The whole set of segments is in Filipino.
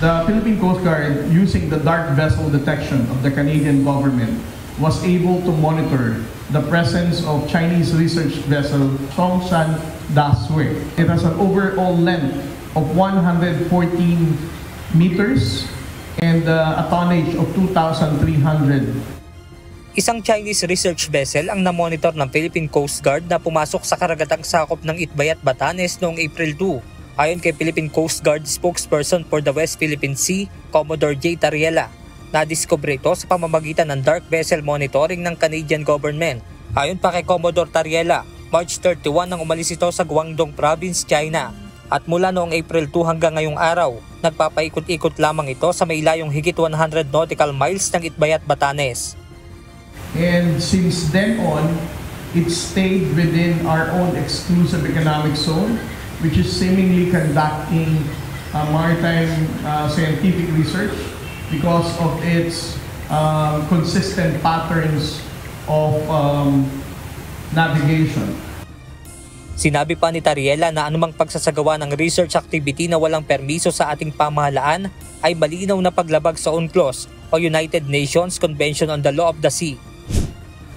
The Philippine Coast Guard, using the dark vessel detection of the Canadian government, was able to monitor the presence of Chinese research vessel Songshan Dashui. It has an overall length of 114 meters and a tonnage of 2,300. Isang Chinese research vessel ang namonitor ng Philippine Coast Guard na pumasok sa karagatang sakop ng Itbayat, Batanes noong April 2. Ayon kay Philippine Coast Guard spokesperson for the West Philippine Sea, Commodore J. Tariela, nadiskubre ito sa pamamagitan ng dark vessel monitoring ng Canadian government. Ayon pa kay Commodore Tariela, March 31 nang umalis ito sa Guangdong Province, China. At mula noong April 2 hanggang ngayong araw, nagpapaikot-ikot lamang ito sa may layong higit 100 nautical miles ng Itbayat, Batanes. And since then on, it stayed within our own exclusive economic zone, which is seemingly conducting maritime scientific research because of its consistent patterns of navigation. Sinabi pa ni Tariela na anumang pagsasagawa ng research activity na walang permiso sa ating pamahalaan ay malinaw na paglabag sa UNCLOS o United Nations Convention on the Law of the Sea.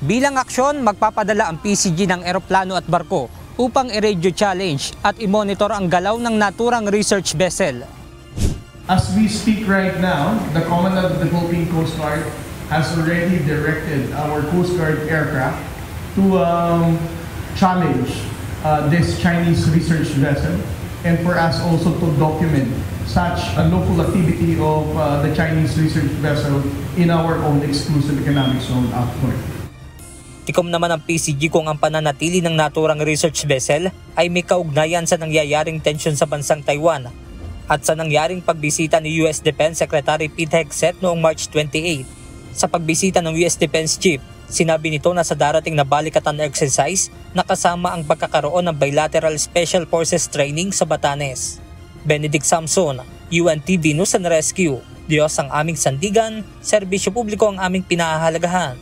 Bilang aksyon, magpapadala ang PCG ng eroplano at barko upang i-radio challenge at i-monitor ang galaw ng naturang research vessel. As we speak right now, the Commandant of the Philippine Coast Guard has already directed our Coast Guard aircraft to challenge this Chinese research vessel and for us also to document such a local activity of the Chinese research vessel in our own exclusive economic zone up north. Tikom naman ang PCG kung ang pananatili ng naturang research vessel ay may kaugnayan sa nangyayaring tensyon sa bansang Taiwan at sa nangyaring pagbisita ni US Defense Secretary Pete Hegseth noong March 28. Sa pagbisita ng US Defense Chief, sinabi nito na sa darating na balikatan exercise nakasama ang pagkakaroon ng bilateral Special Forces training sa Batanes. Benedict Samson, UNTV News and Rescue. Diyos ang aming sandigan, serbisyo publiko ang aming pinahahalagahan.